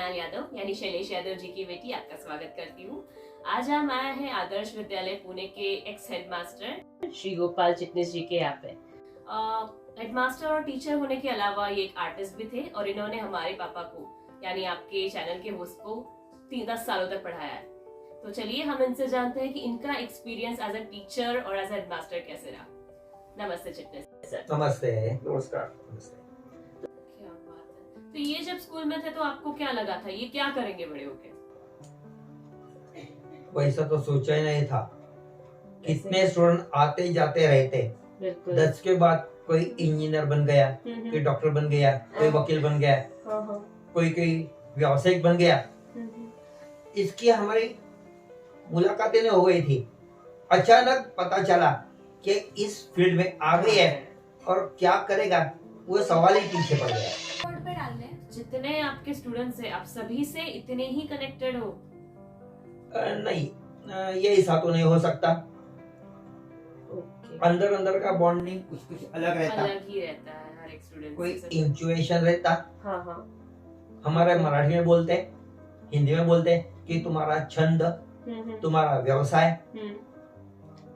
सोनाल यादव यानी शैलेश यादव जी की बेटी आपका स्वागत करती हूँ। आज हम आए हैं आदर्श विद्यालय पुणे के एक्स हेडमास्टर श्री गोपाल चिटनिस जी के यहाँ पे। हेडमास्टर और टीचर होने के अलावा ये एक आर्टिस्ट भी थे और इन्होंने हमारे पापा को यानी आपके चैनल के होस्ट को 10 सालों तक पढ़ाया है। तो चलिए हम इनसे जानते हैं कि इनका एक्सपीरियंस एज अ टीचर और एज अ हेडमास्टर कैसे रहा। नमस्ते चिटनिस सर। नमस्ते। नमस्कार। नमस्ते। क्या बात है। तो ये जब स्कूल में थे तो आपको क्या लगा था ये क्या करेंगे बड़े होके? वैसा तो सोचा ही नहीं था। कितने स्टूडेंट आते जाते रहते। 10 के बाद कोई इंजीनियर बन गया, कोई डॉक्टर बन गया, कोई वकील बन गया, कोई व्यावसायिक बन गया। इसकी हमारी मुलाकातें नहीं हो गई थी। अचानक पता चला कि इस फील्ड में आ गई है और क्या करेगा वो सवाल ही पीछे पड़ गया। जितने आपके स्टूडेंट्स हैं आप सभी से इतने ही कनेक्टेड हो? नहीं, ये ऐसा तो नहीं हो सकता। अंदर अंदर का बॉन्डिंग कुछ अलग रहता, अलग ही रहता है हर एक स्टूडेंट। कोई इंट्यूएशन रहता। हाँ। हमारे मराठी में बोलते हैं, हिंदी में बोलते हैं कि तुम्हारा छंद, तुम्हारा व्यवसाय,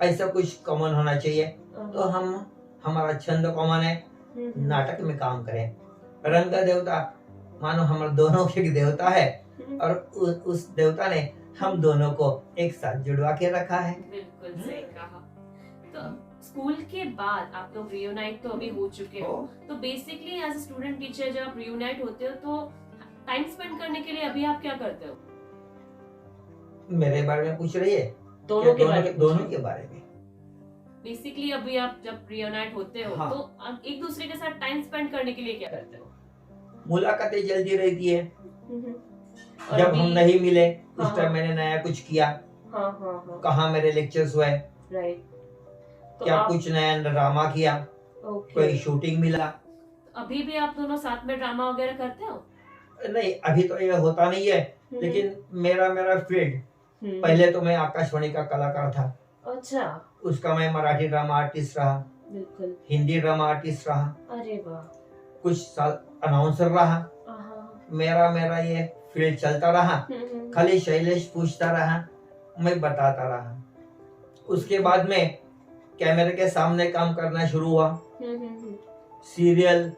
ऐसा कुछ कॉमन होना चाहिए। तो हमारा छंद कॉमन है, नाटक में काम करें। रंग देवता मानो हमारे दोनों के देवता है और उस देवता ने हम दोनों को एक साथ जुड़वा के रखा है। बिल्कुल सही कहा। तो स्कूल के बाद आप लोग रियूनाइट तो अभी हो चुके हो, तो basically as a student teacher जब आप रियूनाइट होते हो तो टाइम स्पेंड करने के लिए अभी आप क्या करते हो? मेरे बारे में पूछ रही है? दोनों के बारे में। बेसिकली अभी आप जब रियूनाइट होते हो हाँ। तो आप एक दूसरे के साथ टाइम स्पेंड करने के लिए क्या करते हो? मुलाकातें जल्दी रहती है। जब हम नहीं मिले उस टाइम मैंने नया कुछ किया। कहाँ मेरे लेक्चर्स हुए, तो क्या कुछ नया ड्रामा किया, कोई शूटिंग मिला। अभी भी आप दोनों साथ में ड्रामा वगैरह करते हो? नहीं, अभी तो ये होता नहीं है, लेकिन मेरा फील्ड पहले तो मैं आकाशवाणी का कलाकार था। अच्छा। उसका मैं मराठी ड्रामा आर्टिस्ट रहा, बिल्कुल। हिंदी ड्रामा आर्टिस्ट रहा, अरे वाह। कुछ साल अनाउंसर रहा। मेरा ये फील्ड चलता रहा। खाली शैलेश पूछता रहा, मैं बताता रहा। उसके बाद में कैमरे के सामने काम करना शुरू हुआ। सीरियल,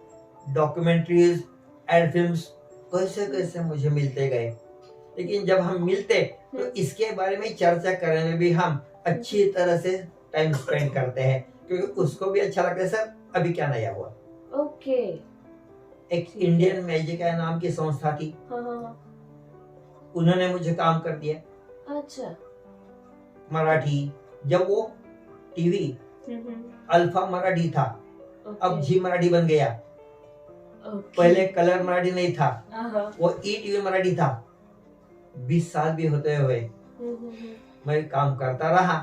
डॉक्यूमेंट्रीज, एड फिल्म्स कैसे कैसे मुझे मिलते गए। लेकिन जब हम मिलते तो इसके बारे में चर्चा करने में भी हम अच्छी तरह से टाइम स्पेंड करते हैं, क्योंकि उसको भी अच्छा लगता है सर अभी क्या नया हुआ। ओके। एक इंडियन मैजिक नाम की संस्था थी, उन्होंने मुझे काम कर दिया। अच्छा। मराठी, जब वो टीवी अल्फा मराठी था, अब जी मराठी बन गया। पहले कलर मराठी नहीं था, वो ई टीवी मराठी था। 20 साल भी होते हुए मैं काम करता रहा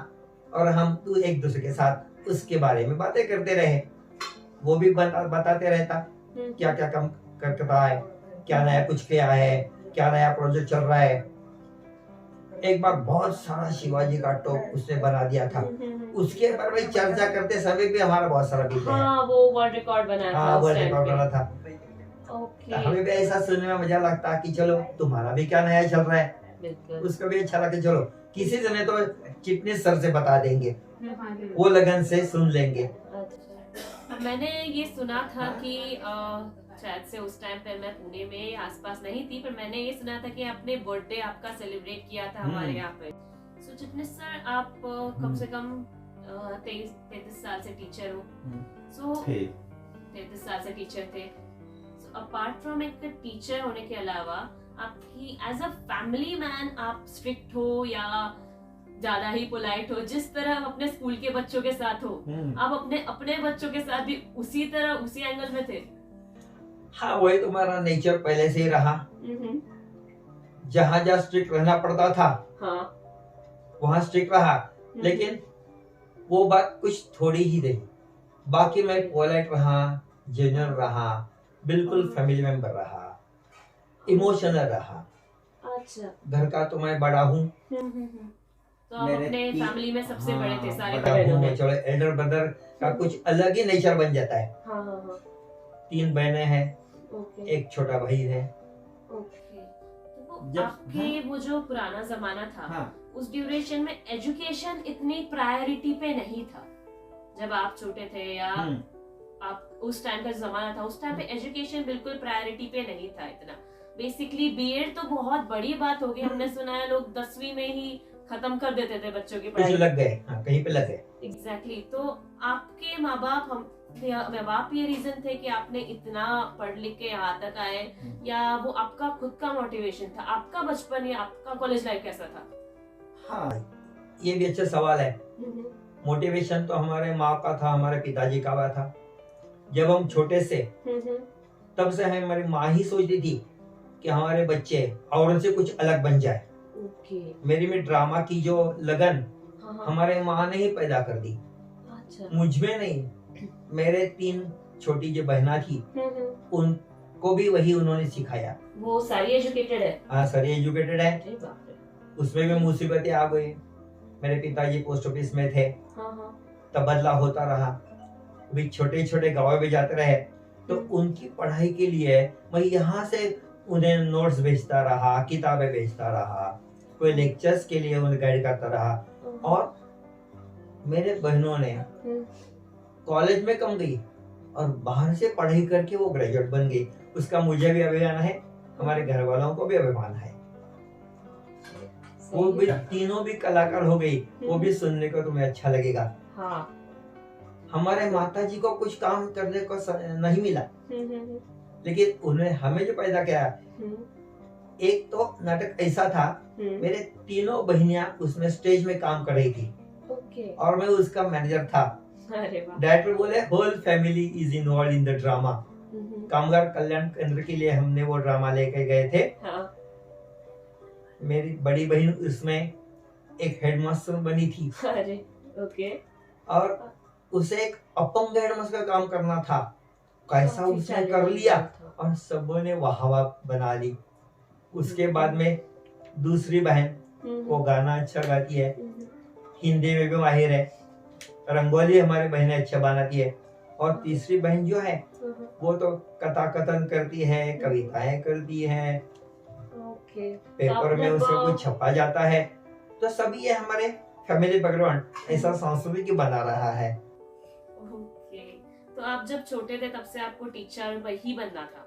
और हम तो एक दूसरे के साथ उसके बारे में बातें करते रहे। वो भी बताते रहता क्या क्या काम करता है, क्या नया कुछ किया है, क्या नया प्रोजेक्ट चल रहा है। एक बार बहुत सारा शिवाजी का टॉप उसने बना दिया था, उसके बारे में चर्चा करते समय भी हमारा बहुत सारा बीत गया। वो वर्ल्ड रिकॉर्ड बनाया था। वर्ल्ड रिकॉर्ड बना था। हमें भी ऐसा सुनने में मजा लगता कि चलो तुम्हारा भी क्या नया चल रहा है, उसको भी अच्छा लगता। चलो किसी दिन तो चिटनिस सर से बता देंगे, वो लगन से सुन लेंगे। अच्छा। मैंने ये सुना था कि शायद से उस टाइम पर मैं पुणे में आसपास नहीं थी, पर मैंने ये सुना था कि आपने बर्थडे आपका सेलिब्रेट किया था हमारे यहाँ पे। सो चिटनिस सर आप कम से कम 33 साल से टीचर हो। सो 33 साल से टीचर थे। सो अपार्ट फ्रॉम एक टीचर होने के अलावा आपकी एज अ फैमिली मैन आप स्ट्रिक्ट हो या ज्यादा ही पोलाइट हो? जिस तरह आप अपने स्कूल के बच्चों के साथ हो, आप अपने बच्चों के साथ भी उसी तरह उसी एंगल में थे? हाँ, वही तुम्हारा नेचर पहले से ही रहा। जहाँ जहाँ स्ट्रिक्ट रहना पड़ता था वहाँ स्ट्रिक्ट रहा, लेकिन वो बात कुछ थोड़ी ही रही। बाकी मैं पोलाइट रहा, जेन्युइन रहा, बिल्कुल फैमिली मेंबर रहा, इमोशनल रहा। अच्छा। घर का तो मैं बड़ा हूँ, तो आप अपने फैमिली में सबसे बड़े थे सारे बहनों में। चलो एल्डर ब्रदर का कुछ अलग ही नेचर बन जाता है। 3 बहनें हैं, एक छोटा भाई है। ओके। तो आपके वो जो पुराना जमाना था, उस ड्यूरेशन में एजुकेशन इतनी प्रायोरिटी पे नहीं था जब आप छोटे थे, या आप उस टाइम का जमाना था, उस टाइम पे एजुकेशन बिल्कुल प्रायोरिटी पे नहीं था इतना। बेसिकली बीएड तो बहुत बड़ी बात हो गई, हमने सुना है लोग 10वीं में ही खत्म कर देते थे बच्चों की पढ़ाई, लग गए, कहीं पे लग गए। एग्जैक्टली। तो आपके माँ बाप ये रीजन थे कि आपने इतना पढ़ लिख के यहाँ तक आए, या वो आपका खुद का मोटिवेशन था? आपका बचपन या आपका कॉलेज लाइफ कैसा था? हाँ, ये भी अच्छा सवाल है। मोटिवेशन तो हमारे माँ का था, हमारे पिताजी का हुआ था। जब हम छोटे से तब से हमारी माँ ही सोचती थी कि हमारे बच्चे औरों से कुछ अलग बन जाए। मेरी में ड्रामा की जो लगन हमारे माँ ने ही पैदा कर दी। अच्छा। मुझ में नहीं, मेरे 3 छोटी जो बहना थी उनको भी वही उन्होंने सिखाया। वो सारी एजुकेटेड है? हाँ, सारी एजुकेटेड है। उसमें भी मुसीबतें आ गई। मेरे पिताजी पोस्ट ऑफिस में थे, तबादला होता रहा, अभी छोटे छोटे गाँव में जाते रहे, तो उनकी पढ़ाई के लिए मैं यहाँ से उन्हें नोट्स भेजता रहा, किताबें भेजता रहा, कोई लेक्चर्स के लिए उन्हें गाइड करता रहा। और मेरे बहनों ने कॉलेज में कम गई और बाहर से पढ़ाई करके वो ग्रेजुएट बन गई। उसका मुझे भी अभिमान है, हमारे घर वालों को भी अभिमान है। वो भी तीनों भी कलाकार हो गई, वो भी सुनने को तुम्हें अच्छा लगेगा। हाँ। हमारे माताजी को कुछ काम करने को नहीं मिला, लेकिन उन्हें हमें जो पैदा किया, एक तो नाटक ऐसा था, मेरे तीनों बहनियां उसमें स्टेज में काम कर रही थी और मैं उसका मैनेजर था। डायरेक्टर बोले whole family is involve in the drama. कामगार कल्याण केंद्र के लिए हमने वो ड्रामा लेके गए थे। हाँ। मेरी बड़ी बहन उसमें एक हेडमास्टर बनी थी। अरे, ओके। और उसे एक अपंग हेडमास्टर का काम करना था, कैसा उसने कर लिया और सबों ने वाहवा बना ली। उसके बाद में दूसरी बहन, वो गाना अच्छा गाती है, हिंदी में भी माहिर है, रंगोली हमारी बहनें अच्छा बनाती है। और तीसरी बहन जो है वो तो कथा कथन करती है, कविताएं करती है, पेपर में उसका कुछ छपा जाता है। तो सभी ये हमारे फैमिली बैकग्राउंड ऐसा सांस्कृतिक बना रहा है। तो आप जब छोटे थे तब से आपको टीचर वही बनना था?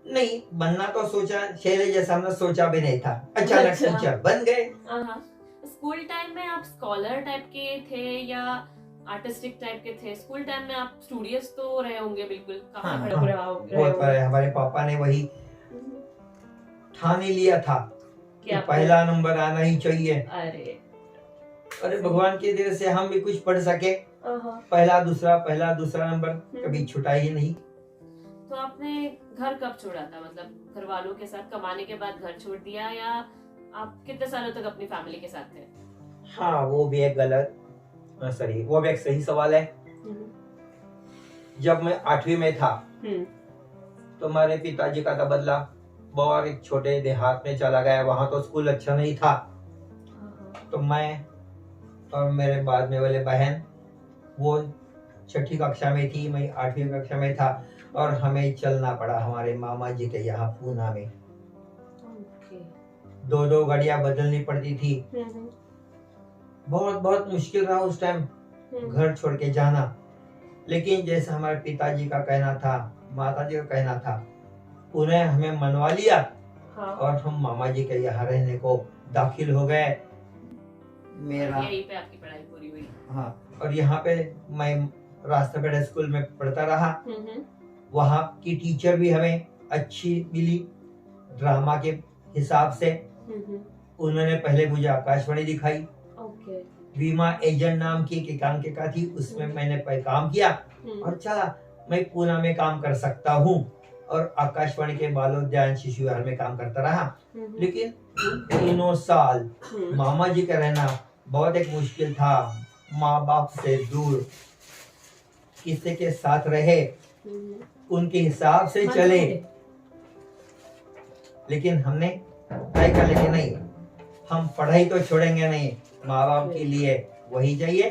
नहीं, बनना तो सोचा, शैले जैसा हमने सोचा भी नहीं था। अचानक टीचर बन गए। स्कूल टाइम में आप स्कॉलर टाइप के थे या आर्टिस्टिक टाइप के थे? स्कूल टाइम में आप स्टूडियस तो रहे होंगे बिल्कुल, काफी बड़े हमारे पापा ने वही ठान ही लिया था कि पहला नंबर आना ही चाहिए। अरे भगवान की दया से हम भी कुछ पढ़ सके, पहला दूसरा नंबर कभी छुटा ही नहीं। तो आपने घर कब छोड़ा था? मतलब घर वालों के साथ कमाने के बाद घर छोड़ दिया, या आप कितने सालों तक अपनी फैमिली के साथ थे? हाँ, वो भी एक सही सवाल है। जब मैं 8वीं में था तो हमारे पिताजी का तबादला बहुत एक छोटे देहात में चला गया। वहां तो स्कूल अच्छा नहीं था, तो मैं और मेरे बाद में वाले बहन, वो 6ठी कक्षा में थी, मैं 8वीं कक्षा में था, और हमें चलना पड़ा हमारे मामा जी के यहाँ पूना में। 2 गाड़ियां बदलनी पड़ती थी। बहुत मुश्किल रहा उस टाइम घर छोड़ के जाना। लेकिन जैसे हमारे पिताजी का कहना था, माताजी का कहना था, उन्हें हमें मनवा लिया। हाँ। और हम मामा जी के यहाँ रहने को दाखिल हो गए। यहीं पे आपकी पढ़ाई पूरी हुई? हाँ, और यहाँ पे मैं रास्तापेड़ा स्कूल में पढ़ता रहा। वहाँ की टीचर भी हमें अच्छी मिली ड्रामा के हिसाब से। उन्होंने पहले मुझे आकाशवाणी दिखाई। वीमा एजेंट नाम की एक एकांकिका थी, उसमें मैंने काम किया और चला मैं पूना में काम कर सकता हूँ, और आकाशवाणी के बालोद्यान शिशु विहार में काम करता रहा। लेकिन 3 साल मामा जी का रहना बहुत एक मुश्किल था। माँ बाप से दूर, किसी के साथ रहे, उनके हिसाब से चले। लेकिन हमने तय कर लिया नहीं, हम पढ़ाई तो छोड़ेंगे नहीं, माँ बाप के लिए वही चाहिए।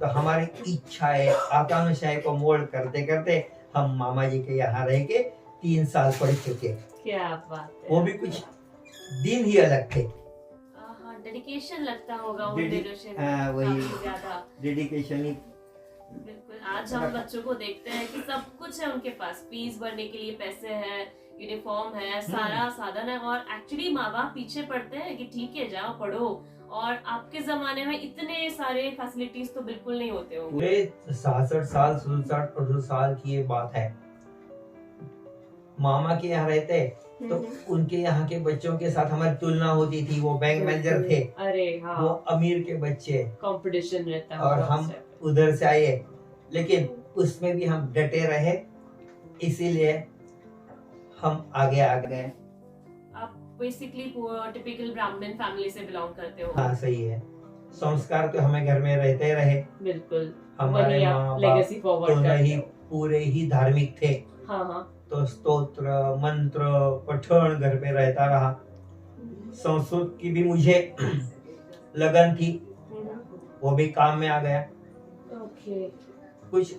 तो हमारी इच्छाएं, आकांक्षाएं को मोड़ करते करते हम मामा जी के यहाँ रह के 3 साल पढ़ चुके। क्या बात है। वो भी कुछ दिन ही अलग थे। डेडिकेशन लगता होगा उन दिनों से वही काफी ज्यादा डेडिकेशन ही। बिल्कुल। आज हम बच्चों को देखते हैं कि सब कुछ है उनके पास, फीस भरने के लिए पैसे हैं, यूनिफॉर्म है, सारा साधन है, और एक्चुअली माँ बाप पीछे पड़ते हैं कि ठीक है जाओ पढ़ो। और आपके जमाने में इतने सारे फैसिलिटीज तो बिल्कुल नहीं होते होंगे। पूरे 67 साल 67 साल की ये बात है। मामा के यहाँ रहते तो उनके यहाँ के बच्चों के साथ हमारी तुलना होती थी। वो बैंक मैनेजर थे, अरे हाँ, वो अमीर के बच्चे, कंपटीशन रहता है। और हम उधर से आए, लेकिन उसमें भी हम डटे रहे, इसीलिए हम आगे आ गए। आप बेसिकली टिपिकल ब्राह्मण फैमिली से बिलोंग करते हो। हाँ सही है। संस्कार तो हमें घर में रहते रहे। बिल्कुल। हमारे माँ बाप दोनों ही पूरे ही धार्मिक थे। हाँ हाँ। तो स्तोत्र मंत्र पठण घर में रहता रहा। संस्कृत की भी मुझे लगन थी, वो भी काम में आ गया। ओके। कुछ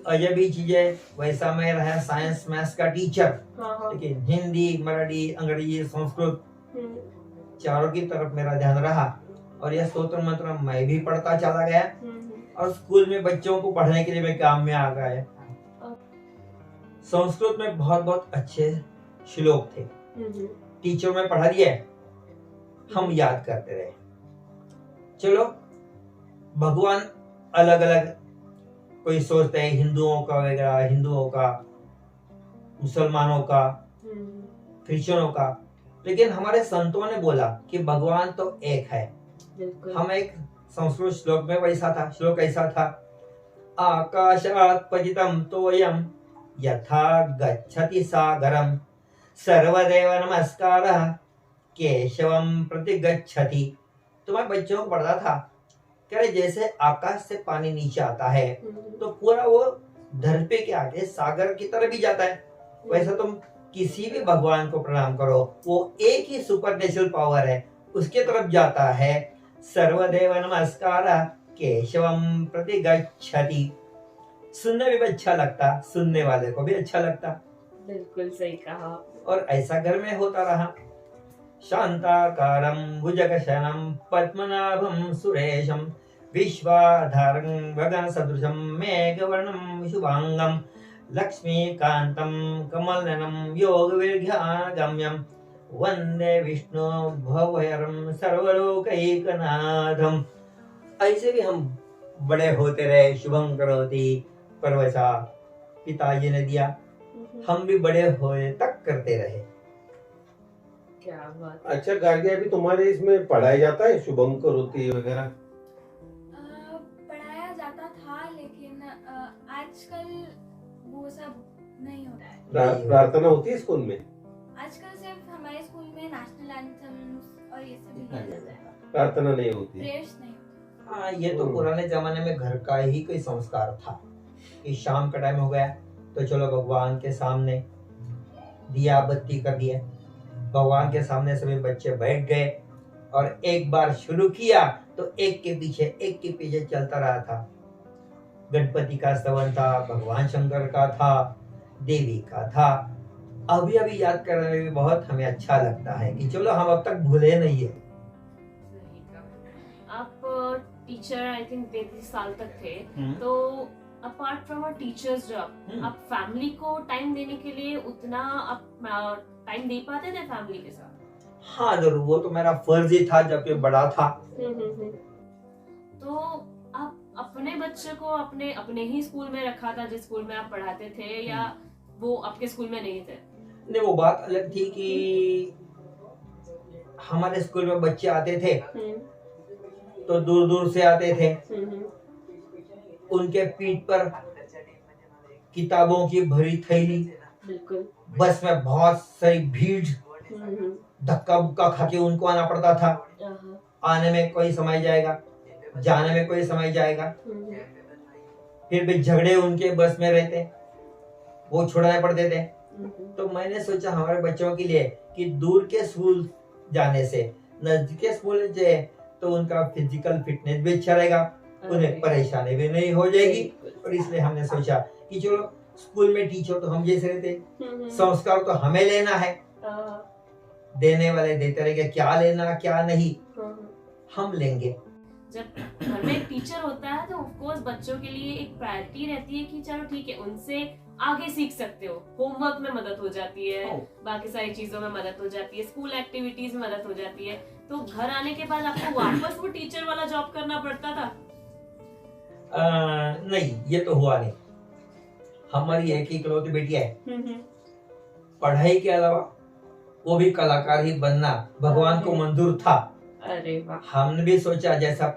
अजबी चीजें, वैसा मैं रहा साइंस मैथ्स का टीचर, लेकिन हिंदी मराठी अंग्रेजी संस्कृत चारों की तरफ मेरा ध्यान रहा। और यह स्तोत्र मंत्र मैं भी पढ़ता चला गया, और स्कूल में बच्चों को पढ़ने के लिए मैं काम में आ गया। संस्कृत में बहुत बहुत अच्छे श्लोक थे, टीचर में पढ़ा दिया, हम याद करते रहे। चलो भगवान अलग अलग, कोई सोचते हैं हिंदुओं का वगैरह, हिंदुओं का, मुसलमानों का, क्रिश्चियनों का, लेकिन हमारे संतों ने बोला कि भगवान तो एक है। हम एक संस्कृत श्लोक में वैसा था, श्लोक ऐसा था, आकाशात् पतितं तोयं यथा गच्छति सागरं सर्वदेव नमस्कारः केशवं प्रति गच्छति। तो मैं बच्चों को पढ़ता था, कह रहे जैसे आकाश से पानी नीचे आता है तो पूरा वो धरती के आगे सागर की तरफ भी जाता है, वैसा तुम किसी भी भगवान को प्रणाम करो, वो एक ही सुपर नेचुरल पावर है, उसके तरफ जाता है। सर्वदेव नमस्कारः केशवं प्रति गच्छति। सुनने में भी अच्छा लगता, सुनने वाले को भी अच्छा लगता। बिल्कुल सही कहा। और ऐसा घर में होता रहा। शांताकारं भुजगशयनं पद्मनाभं सुरेशं विश्वाधारं गगनसदृशं मेघवर्णं शुभांगं लक्ष्मीकान्तं कमलनयनं योगविज्ञानगम्यं वंदे विष्णु भवहरं सर्वलोकैकनाथं। ऐसे भी हम बड़े होते रहे। शुभं करोति परवशा पिताजी ने दिया, हम भी बड़े होए तक करते रहे। क्या बात। अच्छा गार्गी, अभी तुम्हारे इसमें पढ़ाया जाता है शुभम करोति वगैरह? पढ़ाया जाता था, लेकिन आजकल वो सब नहीं हो रहा है। प्रार्थना होती है स्कूल में? आजकल सिर्फ हमारे स्कूल में नेशनल एंथम और ये सब ही है, प्रार्थना नहीं होती, प्रेयर्स नहीं। हाँ, ये तो पुराने जमाने में घर का ही कोई संस्कार था कि शाम का टाइम हो गया तो चलो भगवान के सामने दिया बत्ती कर दिया, भगवान के सामने सभी बच्चे बैठ गए और एक बार शुरू किया तो एक के पीछे चलता रहा था। गणपति का स्तवन था, भगवान शंकर का था, देवी का था। अभी अभी याद करने में भी बहुत हमें अच्छा लगता है कि चलो हम अब तक भूले नहीं है। आप टीचर आई थिंक 33 साल तक थे, तो apart from a teachers job आप फैमिली को टाइम देने के लिए उतना आप टाइम दे पाते थे फैमिली के साथ? हाँ जरूर, वो तो मेरा फर्ज ही था जब ये बड़ा था। तो आप अपने बच्चे को अपने ही स्कूल में रखा था जिस स्कूल में आप पढ़ाते थे, या वो आपके स्कूल में नहीं थे? नहीं, वो बात अलग थी कि हमारे स्कूल में बच्चे आते थे तो दूर दूर से आते थे। उनके पीठ पर किताबों की भरी थैली, बिल्कुल। बस में बहुत सारी भीड़, धक्का बुक्का खा के उनको आना पड़ता था। आने में कोई समय जाएगा, जाने में कोई समय जाएगा, फिर भी झगड़े उनके बस में रहते, वो छुड़ाने पड़ते थे। तो मैंने सोचा हमारे बच्चों के लिए कि दूर के स्कूल जाने से नजदीक के स्कूल जाए तो उनका फिजिकल फिटनेस भी अच्छा रहेगा, उन्हें परेशानी भी नहीं हो जाएगी। और इसलिए हमने सोचा कि चलो स्कूल में टीचर तो हम जैसे रहते, संस्कार तो हमें लेना है, देने वाले देते रहेंगे, क्या लेना क्या नहीं हम लेंगे। जब घर में एक टीचर होता है तो ऑफ कोर्स बच्चों के लिए एक प्रायोरिटी रहती है कि चलो ठीक है उनसे आगे सीख सकते हो, होमवर्क में मदद हो जाती है, बाकी सारी चीजों में मदद हो जाती है, स्कूल एक्टिविटीज में मदद हो जाती है। तो घर आने के बाद आपको वापस वो टीचर वाला जॉब करना पड़ता था? नहीं, ये तो हुआ नहीं। हमारी एक ही इकलौती बेटी है, पढ़ाई के अलावा वो भी कलाकार ही बनना भगवान को मंजूर था। अरे वाह। हमने भी सोचा, जैसा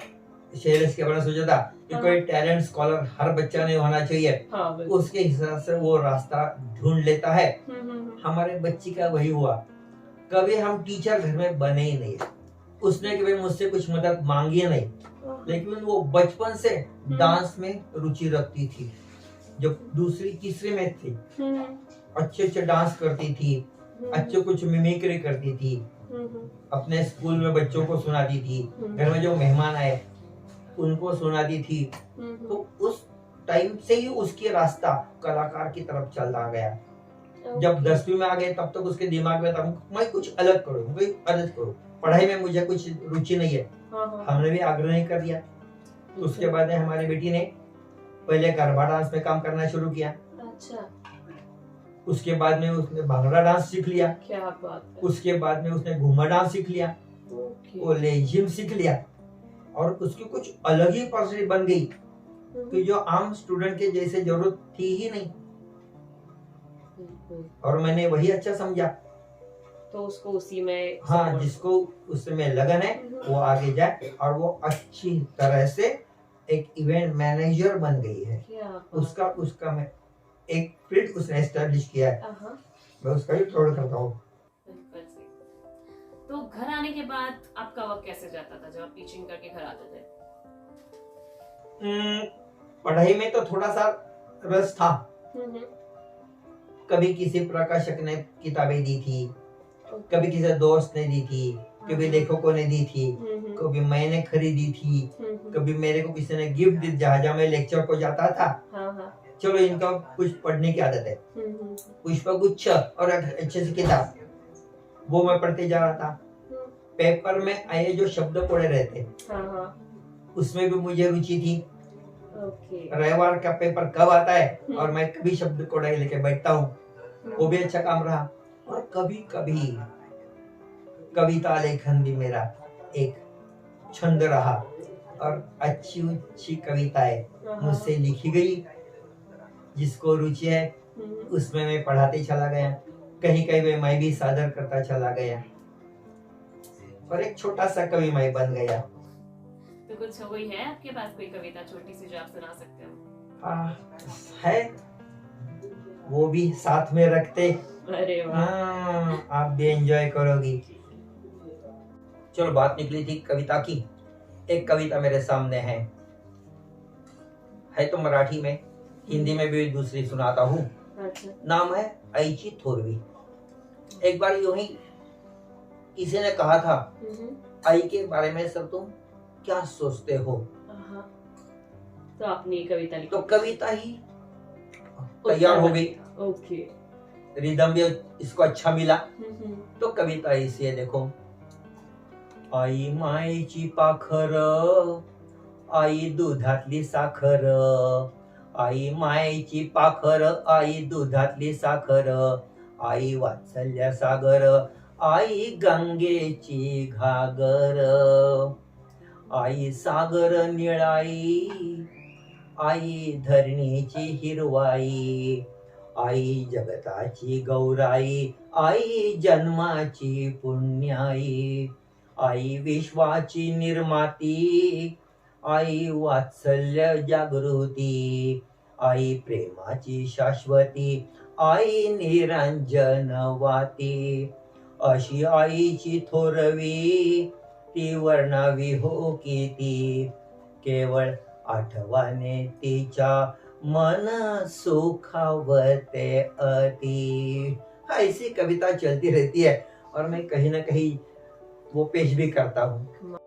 शैलेश के बारे में सोचा था कि कोई टैलेंट स्कॉलर हर बच्चा नहीं होना चाहिए, उसके हिसाब से वो रास्ता ढूंढ लेता है। हमारे बच्ची का वही हुआ, कभी हम टीचर घर में बने ही नहीं। उसने कभी मुझसे कुछ मदद मांगी नहीं, लेकिन वो बचपन से डांस में रुचि रखती थी। जब दूसरी तीसरी में थी अच्छे अच्छे डांस करती थी, अच्छे कुछ मिमिक्री करती थी, अपने स्कूल में बच्चों को सुनाती थी, घर में जो मेहमान आए उनको सुनाती थी। तो उस टाइम से ही उसकी रास्ता कलाकार की तरफ चलता गया। जब 10वीं में आ गए तब तक उसके दिमाग में था मैं कुछ अलग करूं, कोई अलग करूं, पढ़ाई में मुझे कुछ रुचि नहीं है। हमने भी आग्रह नहीं कर दिया। उसके बाद हमारी बेटी ने पहले गरबा डांस में काम करना शुरू किया। अच्छा। उसके बाद में उसने भांगड़ा डांस सीख लिया। क्या बात है। उसके बाद में उसने घूमर डांस सीख लिया, वो लेजिम सीख लिया और उसकी कुछ अलग ही पर्सनैलिटी बन गई कि जो आम स्टूडेंट के जैसे जरूरत थी ही नहीं। और मैंने वही अच्छा समझा। तो उसको उसी में, हाँ, जिसको उसमें लगन है वो आगे जाए और वो अच्छी तरह से एक इवेंट मैनेजर बन गई है। उसका मैं एक फील्ड उसने एस्टैब्लिश किया है, मैं उसका भी प्राउड करता हूँ। तो घर आने के बाद आपका वक्त कैसे जाता था जब आप टीचिंग करके घर आते थे? पढ़ाई में तो थोड़ा सा रस था। कभी किसी प्रकाशक ने किताबें दी थी, कभी किसी दोस्त ने दी थी, कभी लेखकों ने दी थी, कभी मैंने खरीदी थी, कभी मेरे को किसी ने गिफ्ट दी। जहाँ मैं लेक्चर को जाता था, चलो इनका कुछ पढ़ने की आदत है, पुष्पगुच्छ और अच्छे से किताब, वो मैं पढ़ते जा रहा था। पेपर में आए जो शब्द पढ़े रहते उसमें भी मुझे रुचि थी। रविवार का पेपर कब आता है और मैं कभी शब्द कोड़े लेके बैठता हूँ, वो भी अच्छा काम रहा। और कभी कभी कविता लेखन भी मेरा एक छंद रहा और अच्छी अच्छी कविताएं मुझसे लिखी गई। जिसको रुचि है उसमें मैं पढ़ाते चला गया, कहीं कहीं मैं भी सादर करता चला गया और एक छोटा सा कवि मैं बन गया। तो कुछ कोई है आपके पास कोई कविता छोटी सी जो आप सुना सकते हो? है, वो भी साथ में रखते। अरे वाह। आप भी एंजॉय करोगी। चलो, बात निकली थी कविता की। एक कविता मेरे सामने है तो मराठी में, हिंदी में भी दूसरी सुनाता हूँ। अच्छा। नाम है आईची थोरवी। एक बार यूं ही किसी ने कहा था, आई के बारे में सब तुम क्या सोचते हो? तो आपने कविता लिखी? तो कविता ही तैयार हो गई। ओके। रिदम भी इसको अच्छा मिला तो कविता इसी है, देखो। आई मायची पाखर, आई दुधातली साखर, आई मायची पाखर, आई दुधातली साखर, आई वात्सल्य सागर, आई गंगेची घागर, आई सागर निळाई, आई धरणीची हिरवाई, आई जगताची गौराई, आई जन्माची पुण्याई, आई विश्वाची निर्माती, आई वात्सल्य जागृती, आई प्रेमाची शाश्वती, आई निरंजनवाती, अशी आईची थोरवी, ती वर्णावी हो किती, केवळ आठवाने तिच्या मन सुखावते अति। ऐसी कविता चलती रहती है और मैं कहीं ना कहीं वो पेश भी करता हूँ।